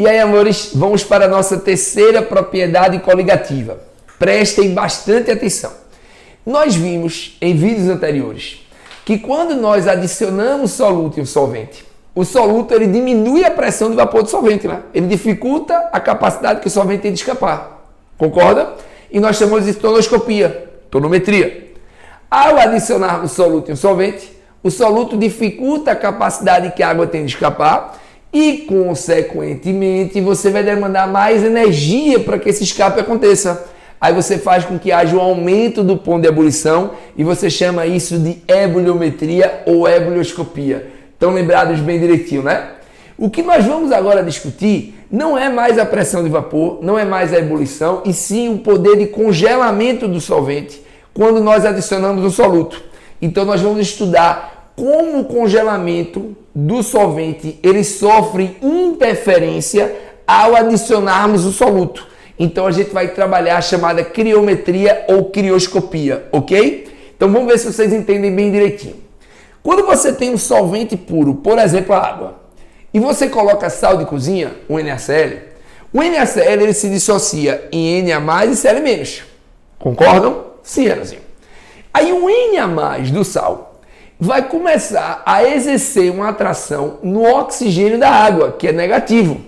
E aí, amores, vamos para a nossa terceira propriedade coligativa. Prestem bastante atenção. Nós vimos em vídeos anteriores que quando nós adicionamos soluto e um solvente, o soluto ele diminui a pressão do vapor do solvente, né? Ele dificulta a capacidade que o solvente tem de escapar. Concorda? E nós chamamos de tonoscopia, tonometria. Ao adicionarmos soluto e um solvente, o soluto dificulta a capacidade que a água tem de escapar e, consequentemente, você vai demandar mais energia para que esse escape aconteça. Aí você faz com que haja um aumento do ponto de ebulição e você chama isso de ebuliometria ou ebulioscopia. Estão lembrados bem direitinho, né? O que nós vamos agora discutir não é mais a pressão de vapor, não é mais a ebulição, e sim o poder de congelamento do solvente quando nós adicionamos o soluto. Então nós vamos estudar como o congelamento do solvente ele sofre interferência ao adicionarmos o soluto. Então a gente vai trabalhar a chamada criometria ou crioscopia, ok? Então vamos ver se vocês entendem bem direitinho. Quando você tem um solvente puro, por exemplo a água, e você coloca sal de cozinha, o NaCl, o NaCl ele se dissocia em Na+ e Cl-. Concordam? Sim, Anazinho. Aí o Na+ do sal vai começar a exercer uma atração no oxigênio da água, que é negativo.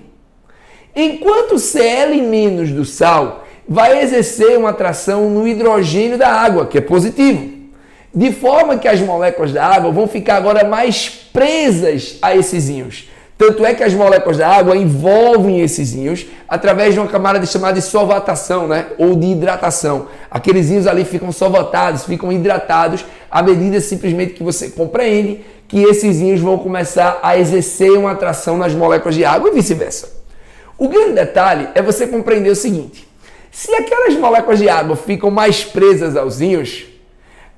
Enquanto o Cl- do sal vai exercer uma atração no hidrogênio da água, que é positivo. De forma que as moléculas da água vão ficar agora mais presas a esses íons. Tanto é que as moléculas da água envolvem esses íons através de uma camada chamada de solvatação, né? Ou de hidratação. Aqueles íons ali ficam solvatados, ficam hidratados à medida simplesmente que você compreende que esses íons vão começar a exercer uma atração nas moléculas de água e vice-versa. O grande detalhe é você compreender o seguinte: se aquelas moléculas de água ficam mais presas aos íons,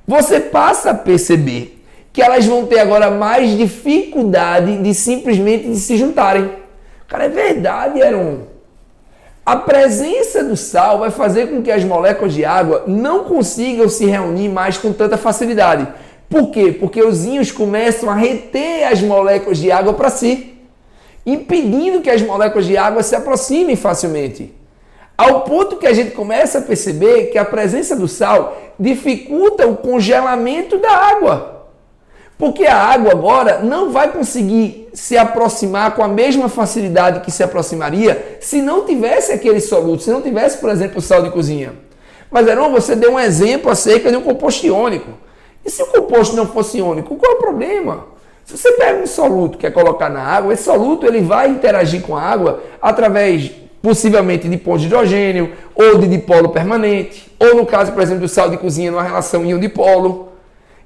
você passa a perceber que elas vão ter agora mais dificuldade de simplesmente de se juntarem. Cara, é verdade, Heron. A presença do sal vai fazer com que as moléculas de água não consigam se reunir mais com tanta facilidade. Por quê? Porque os íons começam a reter as moléculas de água para si, impedindo que as moléculas de água se aproximem facilmente. Ao ponto que a gente começa a perceber que a presença do sal dificulta o congelamento da água. Porque a água agora não vai conseguir se aproximar com a mesma facilidade que se aproximaria se não tivesse aquele soluto, se não tivesse, por exemplo, o sal de cozinha. Mas, Heron, você deu um exemplo acerca de um composto iônico. E se o composto não fosse iônico, qual é o problema? Se você pega um soluto que é colocar na água, esse soluto ele vai interagir com a água através, possivelmente, de pontos de hidrogênio ou de dipolo permanente, ou no caso, por exemplo, do sal de cozinha, numa relação íon-dipolo.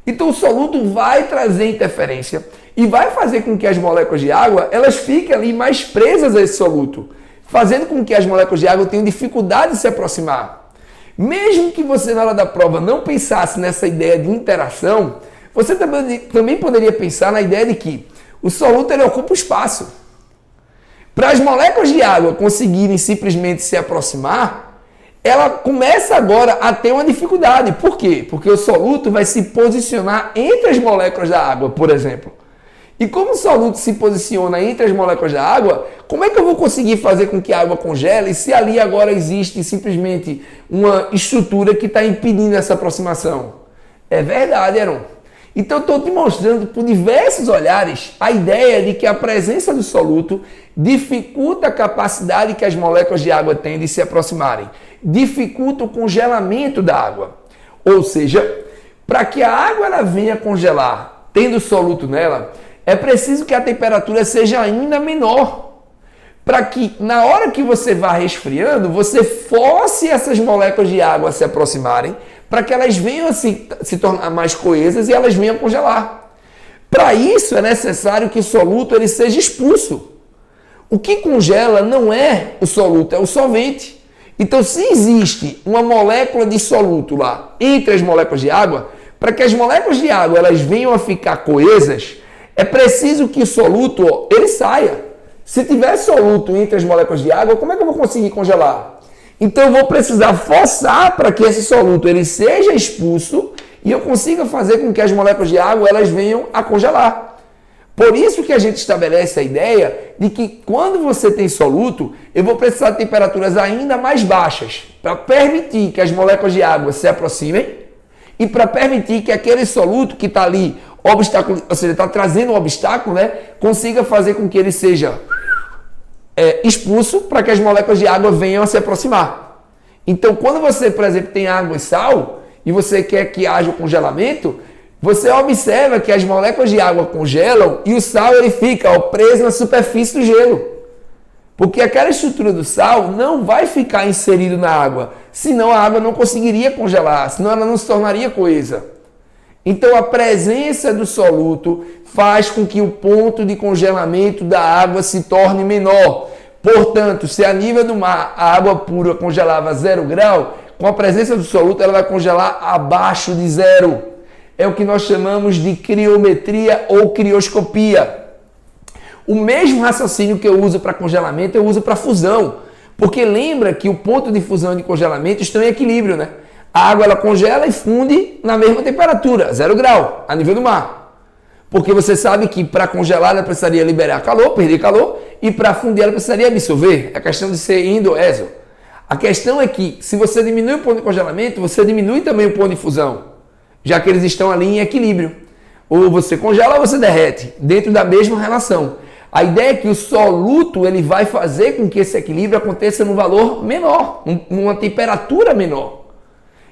Então o soluto vai trazer interferência e vai fazer com que as moléculas de água elas fiquem ali mais presas a esse soluto, fazendo com que as moléculas de água tenham dificuldade de se aproximar. Mesmo que você na hora da prova não pensasse nessa ideia de interação, você também poderia pensar na ideia de que o soluto ele ocupa o espaço. Para as moléculas de água conseguirem simplesmente se aproximar, ela começa agora a ter uma dificuldade. Por quê? Porque o soluto vai se posicionar entre as moléculas da água, por exemplo. E como o soluto se posiciona entre as moléculas da água, como é que eu vou conseguir fazer com que a água congele se ali agora existe simplesmente uma estrutura que está impedindo essa aproximação? É verdade, Heron. Então, estou te mostrando por diversos olhares a ideia de que a presença do soluto dificulta a capacidade que as moléculas de água têm de se aproximarem. Dificulta o congelamento da água. Ou seja, para que a água ela venha congelar, tendo soluto nela, é preciso que a temperatura seja ainda menor. Para que, na hora que você vá resfriando, você force essas moléculas de água a se aproximarem, para que elas venham a se tornar mais coesas e elas venham a congelar. Para isso é necessário que o soluto ele seja expulso. O que congela não é o soluto, é o solvente. Então, se existe uma molécula de soluto lá entre as moléculas de água, para que as moléculas de água elas venham a ficar coesas, é preciso que o soluto ele saia. Se tiver soluto entre as moléculas de água, como é que eu vou conseguir congelar? Então eu vou precisar forçar para que esse soluto ele seja expulso e eu consiga fazer com que as moléculas de água elas venham a congelar. Por isso que a gente estabelece a ideia de que quando você tem soluto, eu vou precisar de temperaturas ainda mais baixas para permitir que as moléculas de água se aproximem e para permitir que aquele soluto que está ali, obstáculo, ou seja, está trazendo um obstáculo, né, consiga fazer com que ele seja expulso para que as moléculas de água venham a se aproximar. Então, quando você, por exemplo, tem água e sal e você quer que haja o congelamento, você observa que as moléculas de água congelam e o sal ele fica preso na superfície do gelo. Porque aquela estrutura do sal não vai ficar inserido na água, senão a água não conseguiria congelar, senão ela não se tornaria coesa. Então a presença do soluto faz com que o ponto de congelamento da água se torne menor. Portanto, se a nível do mar a água pura congelava a 0 grau, com a presença do soluto ela vai congelar abaixo de 0. É o que nós chamamos de criometria ou crioscopia. O mesmo raciocínio que eu uso para congelamento, eu uso para fusão. Porque lembra que o ponto de fusão e de congelamento estão em equilíbrio, né? A água ela congela e funde na mesma temperatura, 0 grau, a nível do mar. Porque você sabe que para congelar ela precisaria liberar calor, perder calor, e para fundir ela precisaria absorver. É questão de ser indo-exo. A questão é que se você diminui o ponto de congelamento, você diminui também o ponto de fusão, já que eles estão ali em equilíbrio. Ou você congela ou você derrete, dentro da mesma relação. A ideia é que o soluto ele vai fazer com que esse equilíbrio aconteça num valor menor, numa temperatura menor.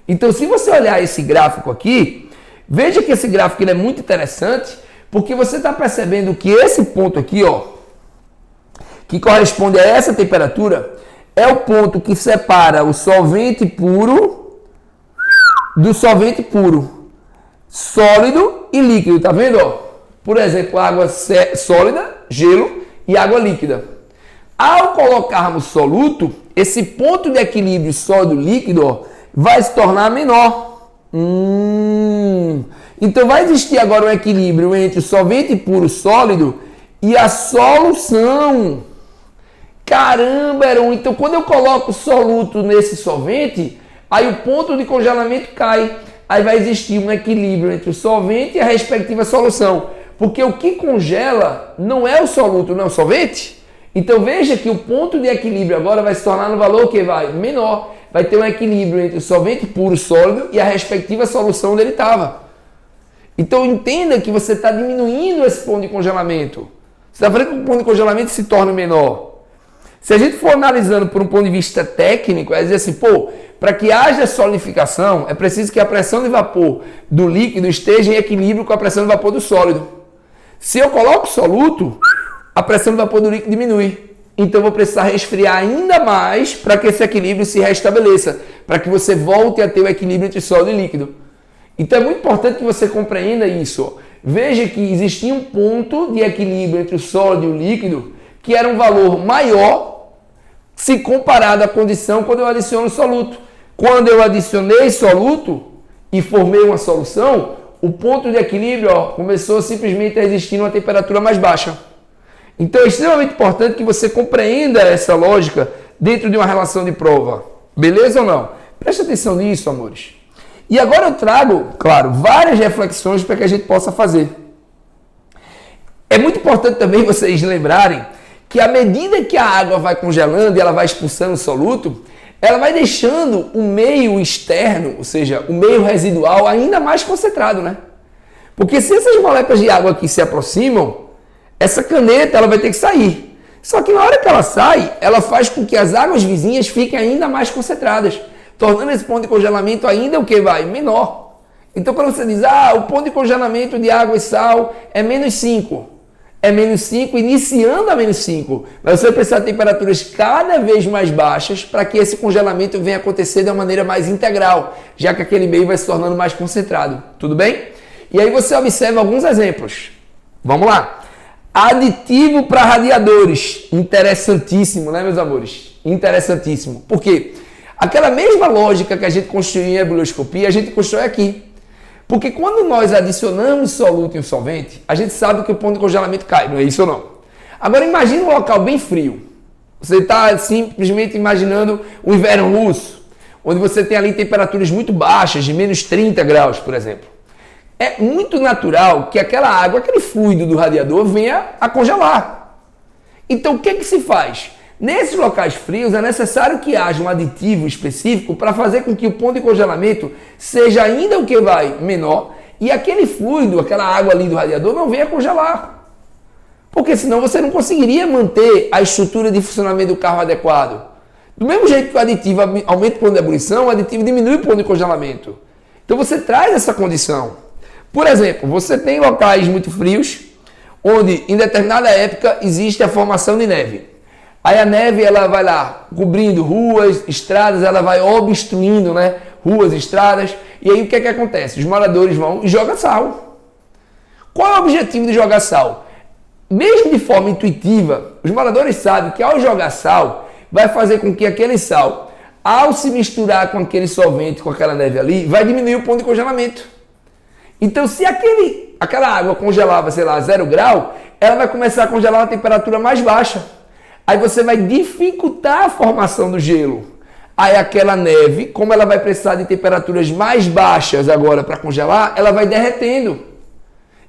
Então, se você olhar esse gráfico aqui, veja que esse gráfico ele é muito interessante, porque você está percebendo que esse ponto aqui, ó, que corresponde a essa temperatura, é o ponto que separa o solvente puro do solvente puro, sólido e líquido, tá vendo? Ó? Por exemplo, água sólida, gelo e água líquida. Ao colocarmos soluto, esse ponto de equilíbrio sólido-líquido, ó, vai se tornar menor. Então vai existir agora um equilíbrio entre o solvente puro sólido e a solução. Caramba, Heron, então quando eu coloco soluto nesse solvente, aí o ponto de congelamento cai. Aí vai existir um equilíbrio entre o solvente e a respectiva solução. Porque o que congela não é o soluto, não é o solvente. Então veja que o ponto de equilíbrio agora vai se tornar no valor que vai menor. Vai ter um equilíbrio entre o solvente puro sólido e a respectiva solução onde ele estava. Então entenda que você está diminuindo esse ponto de congelamento. Você está fazendo com que o ponto de congelamento se torne menor. Se a gente for analisando por um ponto de vista técnico, é dizer assim, pô, para que haja solidificação, é preciso que a pressão de vapor do líquido esteja em equilíbrio com a pressão de vapor do sólido. Se eu coloco soluto, a pressão de vapor do líquido diminui. Então eu vou precisar resfriar ainda mais para que esse equilíbrio se restabeleça, para que você volte a ter o equilíbrio entre sólido e líquido. Então é muito importante que você compreenda isso. Veja que existia um ponto de equilíbrio entre o sólido e o líquido que era um valor maior se comparado à condição quando eu adiciono soluto. Quando eu adicionei soluto e formei uma solução, o ponto de equilíbrio começou simplesmente a existir numa temperatura mais baixa. Então é extremamente importante que você compreenda essa lógica dentro de uma relação de prova. Beleza ou não? Preste atenção nisso, amores. E agora eu trago, claro, várias reflexões para que a gente possa fazer. É muito importante também vocês lembrarem que à medida que a água vai congelando e ela vai expulsando o soluto, ela vai deixando o meio externo, ou seja, o meio residual ainda mais concentrado, né? Porque se essas moléculas de água aqui se aproximam, essa caneta ela vai ter que sair. Só que na hora que ela sai, ela faz com que as águas vizinhas fiquem ainda mais concentradas, tornando esse ponto de congelamento ainda o que vai? Menor. Então quando você diz, o ponto de congelamento de água e sal é -5. É -5, iniciando a -5. Mas você vai precisar de temperaturas cada vez mais baixas para que esse congelamento venha acontecer de uma maneira mais integral, já que aquele meio vai se tornando mais concentrado. Tudo bem? E aí você observa alguns exemplos. Vamos lá. Aditivo para radiadores. Interessantíssimo, né, meus amores? Interessantíssimo. Por quê? Aquela mesma lógica que a gente construiu em ebullioscopia, a gente constrói aqui. Porque quando nós adicionamos soluto em um solvente, a gente sabe que o ponto de congelamento cai, não é isso ou não? Agora imagine um local bem frio. Você está simplesmente imaginando o inverno russo, onde você tem ali temperaturas muito baixas, de -30 graus, por exemplo. É muito natural que aquela água, aquele fluido do radiador venha a congelar. Então o que se faz? Nesses locais frios é necessário que haja um aditivo específico para fazer com que o ponto de congelamento seja ainda o que vai menor e aquele fluido, aquela água ali do radiador não venha congelar. Porque senão você não conseguiria manter a estrutura de funcionamento do carro adequado. Do mesmo jeito que o aditivo aumenta o ponto de ebulição, o aditivo diminui o ponto de congelamento. Então você traz essa condição. Por exemplo, você tem locais muito frios, onde em determinada época existe a formação de neve. Aí a neve ela vai lá cobrindo ruas, estradas, ela vai obstruindo, né, ruas, estradas. E aí o que acontece? Os moradores vão e jogam sal. Qual é o objetivo de jogar sal? Mesmo de forma intuitiva, os moradores sabem que ao jogar sal, vai fazer com que aquele sal, ao se misturar com aquele solvente, com aquela neve ali, vai diminuir o ponto de congelamento. Então, se aquela água congelava, sei lá, 0 grau, ela vai começar a congelar a temperatura mais baixa. Aí você vai dificultar a formação do gelo. Aí aquela neve, como ela vai precisar de temperaturas mais baixas agora para congelar, ela vai derretendo.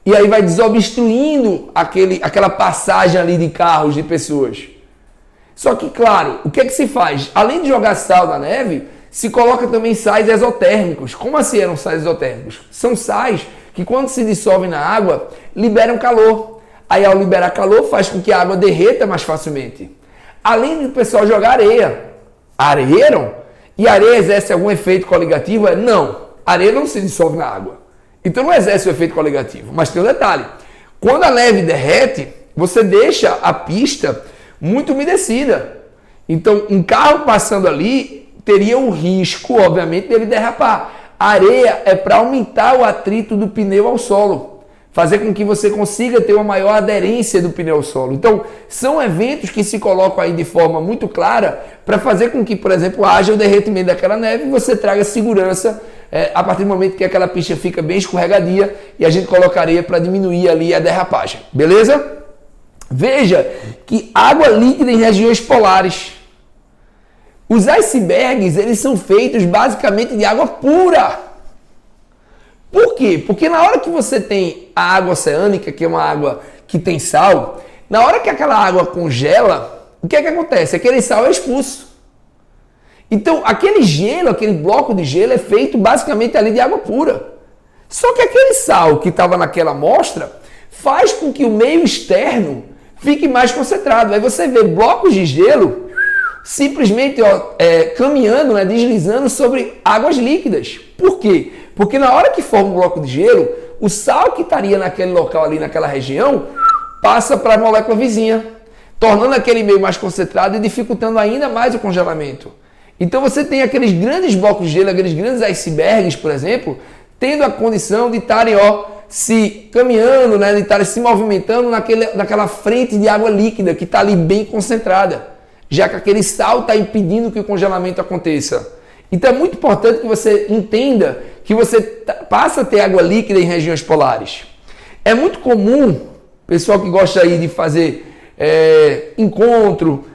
E aí vai desobstruindo aquela passagem ali de carros, de pessoas. Só que, claro, o que se faz? Além de jogar sal na neve, se coloca também sais exotérmicos. Como assim eram sais exotérmicos? São sais que quando se dissolvem na água, liberam calor. Aí ao liberar calor, faz com que a água derreta mais facilmente. Além do pessoal jogar areia. Areia não? E areia exerce algum efeito coligativo? Não. Areia não se dissolve na água. Então não exerce o efeito coligativo. Mas tem um detalhe. Quando a neve derrete, você deixa a pista muito umedecida. Então um carro passando ali teria o risco, obviamente, dele derrapar. A areia é para aumentar o atrito do pneu ao solo. Fazer com que você consiga ter uma maior aderência do pneu ao solo. Então, são eventos que se colocam aí de forma muito clara para fazer com que, por exemplo, haja o derretimento daquela neve e você traga segurança a partir do momento que aquela pista fica bem escorregadia e a gente coloca areia para diminuir ali a derrapagem. Beleza? Veja que água líquida em regiões polares. Os icebergs, eles são feitos basicamente de água pura. Por quê? Porque na hora que você tem a água oceânica, que é uma água que tem sal, na hora que aquela água congela, o que acontece? Aquele sal é expulso. Então, aquele gelo, aquele bloco de gelo é feito basicamente ali de água pura. Só que aquele sal que estava naquela amostra faz com que o meio externo fique mais concentrado. Aí você vê blocos de gelo simplesmente caminhando, né, deslizando sobre águas líquidas. Por quê? Porque na hora que forma um bloco de gelo, o sal que estaria naquele local ali, naquela região, passa para a molécula vizinha, tornando aquele meio mais concentrado e dificultando ainda mais o congelamento. Então você tem aqueles grandes blocos de gelo, aqueles grandes icebergs, por exemplo, tendo a condição de estarem se caminhando, né, de estarem se movimentando naquela frente de água líquida que está ali bem concentrada, já que aquele sal está impedindo que o congelamento aconteça. Então é muito importante que você entenda que você passa a ter água líquida em regiões polares. É muito comum, pessoal que gosta aí de fazer encontro,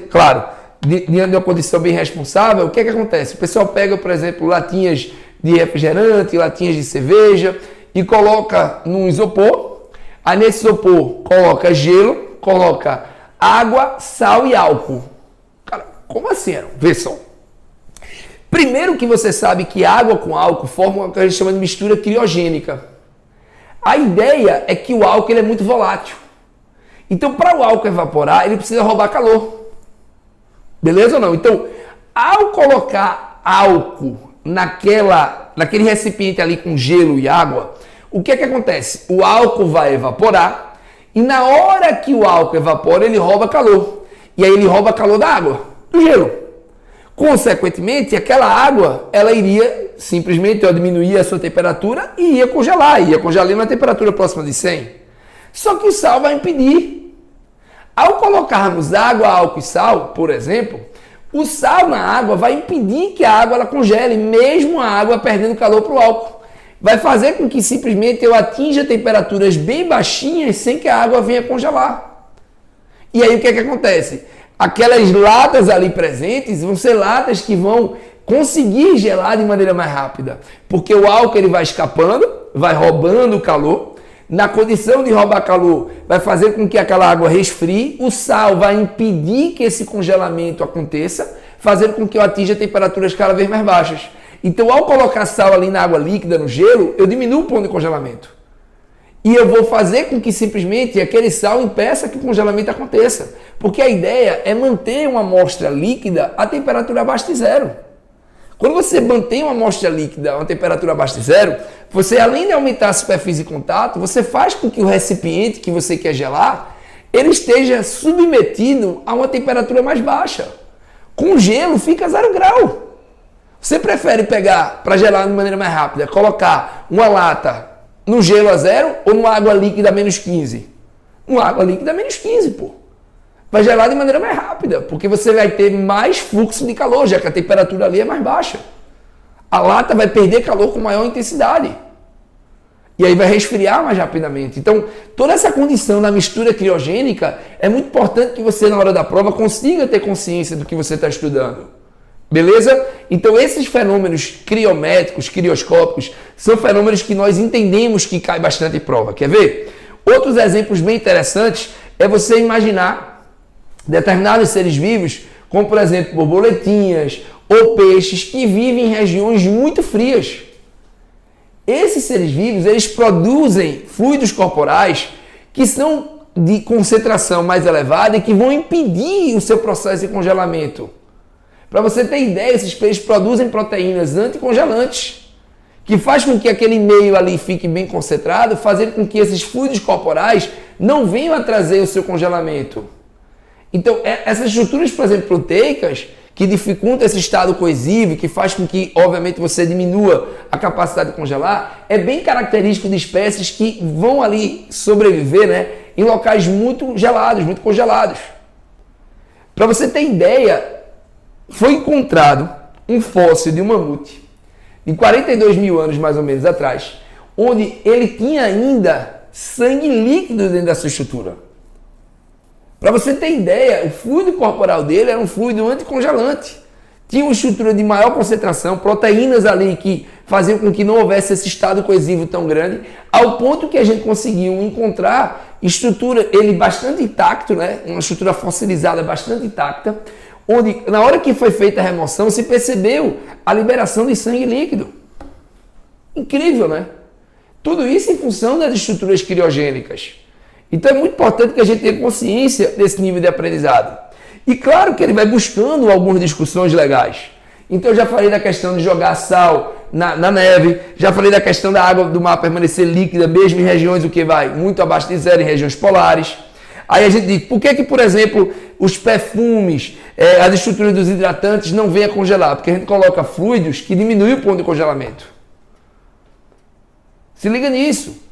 claro, diante de uma condição bem responsável, o que acontece? O pessoal pega, por exemplo, latinhas de refrigerante, latinhas de cerveja e coloca num isopor. Aí nesse isopor coloca gelo, coloca água, sal e álcool. Cara, como assim? Vê só. Primeiro que você sabe que água com álcool forma o que a gente chama de mistura criogênica. A ideia é que o álcool ele é muito volátil. Então, para o álcool evaporar, ele precisa roubar calor. Beleza ou não? Então, ao colocar álcool naquele recipiente ali com gelo e água, o que acontece? O álcool vai evaporar e na hora que o álcool evapora, ele rouba calor. E aí ele rouba calor da água, do gelo. Consequentemente, aquela água, ela iria simplesmente diminuir a sua temperatura e ia congelar na temperatura próxima de 100. Só que o sal vai impedir. Ao colocarmos água, álcool e sal, por exemplo, o sal na água vai impedir que a água ela congele, mesmo a água perdendo calor para o álcool. Vai fazer com que simplesmente eu atinja temperaturas bem baixinhas sem que a água venha congelar. E aí o que acontece? Aquelas latas ali presentes vão ser latas que vão conseguir gelar de maneira mais rápida, porque o álcool ele vai escapando vai roubando o calor. Na condição de roubar calor, vai fazer com que aquela água resfrie. O sal vai impedir que esse congelamento aconteça, fazendo com que eu atinja temperaturas cada vez mais baixas. Então, ao colocar sal ali na água líquida, no gelo, eu diminuo o ponto de congelamento. E eu vou fazer com que simplesmente aquele sal impeça que o congelamento aconteça. Porque a ideia é manter uma amostra líquida a temperatura abaixo de zero. Quando você mantém uma amostra líquida a uma temperatura abaixo de zero, você, além de aumentar a superfície de contato, você faz com que o recipiente que você quer gelar, ele esteja submetido a uma temperatura mais baixa. Com gelo fica 0 grau. Você prefere pegar, para gelar de maneira mais rápida, colocar uma lata no gelo a zero ou numa água líquida a menos 15? Uma água líquida a menos 15, pô. Vai gelar de maneira mais rápida, porque você vai ter mais fluxo de calor, já que a temperatura ali é mais baixa. A lata vai perder calor com maior intensidade. E aí vai resfriar mais rapidamente. Então, toda essa condição da mistura criogênica é muito importante que você, na hora da prova, consiga ter consciência do que você está estudando. Beleza? Então, esses fenômenos criométricos, crioscópicos, são fenômenos que nós entendemos que cai bastante em prova. Quer ver? Outros exemplos bem interessantes é você imaginar determinados seres vivos, como por exemplo borboletinhas ou peixes que vivem em regiões muito frias. Esses seres vivos, eles produzem fluidos corporais que são de concentração mais elevada e que vão impedir o seu processo de congelamento. Para você ter ideia, esses peixes produzem proteínas anticongelantes, que faz com que aquele meio ali fique bem concentrado, fazendo com que esses fluidos corporais não venham a trazer o seu congelamento. Então, essas estruturas, por exemplo, proteicas, que dificultam esse estado coesivo, que faz com que, obviamente, você diminua a capacidade de congelar, é bem característico de espécies que vão ali sobreviver, né, em locais muito gelados, muito congelados. Para você ter ideia, foi encontrado um fóssil de um mamute, de 42 mil anos mais ou menos atrás, onde ele tinha ainda sangue líquido dentro da sua estrutura. Para você ter ideia, o fluido corporal dele era um fluido anticongelante. Tinha uma estrutura de maior concentração, proteínas ali que faziam com que não houvesse esse estado coesivo tão grande, ao ponto que a gente conseguiu encontrar estrutura, ele bastante intacto, né? Uma estrutura fossilizada bastante intacta, onde na hora que foi feita a remoção se percebeu a liberação de sangue líquido. Incrível, né? Tudo isso em função das estruturas criogênicas. Então é muito importante que a gente tenha consciência desse nível de aprendizado. E claro que ele vai buscando algumas discussões legais. Então eu já falei da questão de jogar sal na neve, já falei da questão da água do mar permanecer líquida, mesmo em regiões o que vai muito abaixo de zero, em regiões polares. Aí a gente diz, por que, por exemplo, os perfumes, as estruturas dos hidratantes não vêm a congelar? Porque a gente coloca fluidos que diminuem o ponto de congelamento. Se liga nisso.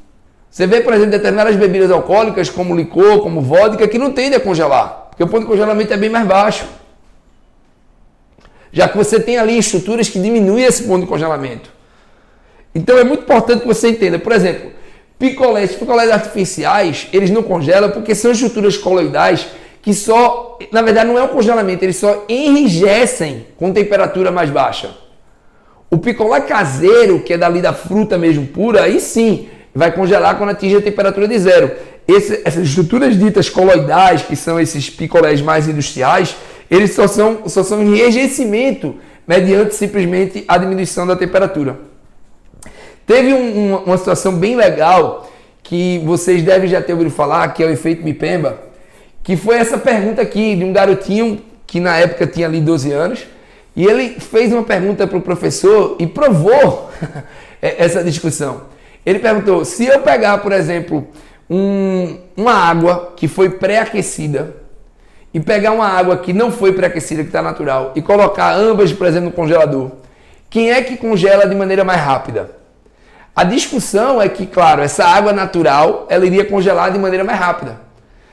Você vê, por exemplo, determinadas bebidas alcoólicas, como licor, como vodka, que não tendem a congelar, porque o ponto de congelamento é bem mais baixo. Já que você tem ali estruturas que diminuem esse ponto de congelamento. Então é muito importante que você entenda. Por exemplo, picolés artificiais, eles não congelam porque são estruturas coloidais que só, na verdade não é um congelamento, eles só enrijecem com temperatura mais baixa. O picolé caseiro, que é dali da fruta mesmo pura, aí sim, vai congelar quando atinge a temperatura de zero. Essas estruturas ditas coloidais, que são esses picolés mais industriais, eles só são enrijecimento mediante simplesmente a diminuição da temperatura. Teve uma situação bem legal que vocês devem já ter ouvido falar, que é o efeito Mpemba, que foi essa pergunta aqui de um garotinho que na época tinha ali 12 anos, e ele fez uma pergunta para o professor e provou essa discussão. Ele perguntou, se eu pegar, por exemplo, uma água que foi pré-aquecida e pegar uma água que não foi pré-aquecida, que está natural, e colocar ambas, por exemplo, no congelador, quem é que congela de maneira mais rápida? A discussão é que, claro, essa água natural, ela iria congelar de maneira mais rápida.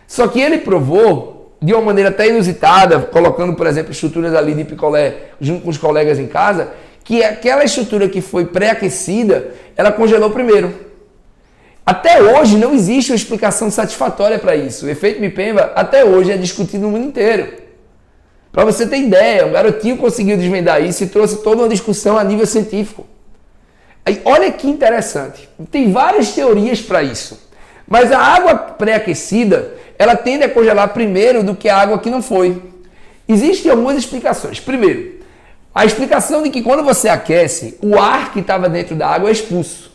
Só que ele provou, de uma maneira até inusitada, colocando, por exemplo, estruturas ali de picolé junto com os colegas em casa, que aquela estrutura que foi pré-aquecida, ela congelou primeiro. Até hoje não existe uma explicação satisfatória para isso. O efeito Mpemba até hoje é discutido no mundo inteiro. Para você ter ideia, um garotinho conseguiu desvendar isso e trouxe toda uma discussão a nível científico. Aí, olha que interessante. Tem várias teorias para isso. Mas a água pré-aquecida, ela tende a congelar primeiro do que a água que não foi. Existem algumas explicações. Primeiro, a explicação de que quando você aquece, o ar que estava dentro da água é expulso.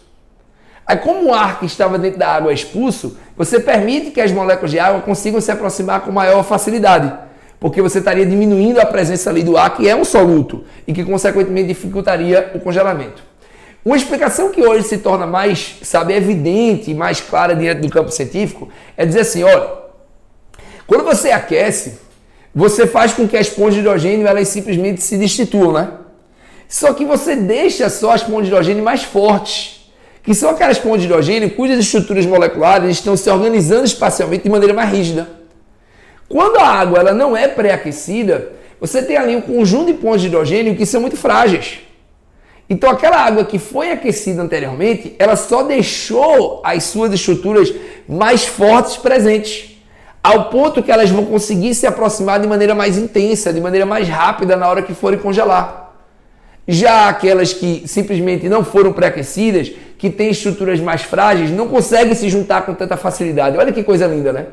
Aí, como o ar que estava dentro da água é expulso, você permite que as moléculas de água consigam se aproximar com maior facilidade. Porque você estaria diminuindo a presença ali do ar, que é um soluto, e que, consequentemente, dificultaria o congelamento. Uma explicação que hoje se torna mais, evidente e mais clara diante do campo científico é dizer assim, olha, quando você aquece, você faz com que as pontes de hidrogênio elas simplesmente se destituam, né? Só que você deixa só as pontes de hidrogênio mais fortes, que são aquelas pontes de hidrogênio cujas estruturas moleculares estão se organizando espacialmente de maneira mais rígida. Quando a água ela não é pré-aquecida, você tem ali um conjunto de pontes de hidrogênio que são muito frágeis. Então aquela água que foi aquecida anteriormente, ela só deixou as suas estruturas mais fortes presentes, ao ponto que elas vão conseguir se aproximar de maneira mais intensa, de maneira mais rápida na hora que forem congelar. Já aquelas que simplesmente não foram pré-aquecidas, que têm estruturas mais frágeis, não conseguem se juntar com tanta facilidade. Olha que coisa linda, né?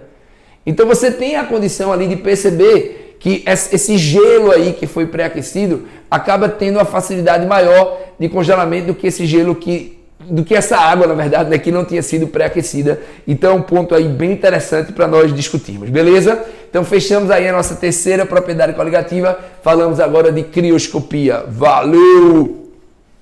Então você tem a condição ali de perceber que esse gelo aí que foi pré-aquecido acaba tendo uma facilidade maior de congelamento do que esse gelo do que essa água, na verdade, né, que não tinha sido pré-aquecida. Então é um ponto aí bem interessante para nós discutirmos, beleza? Então fechamos aí a nossa terceira propriedade coligativa, falamos agora de crioscopia. Valeu!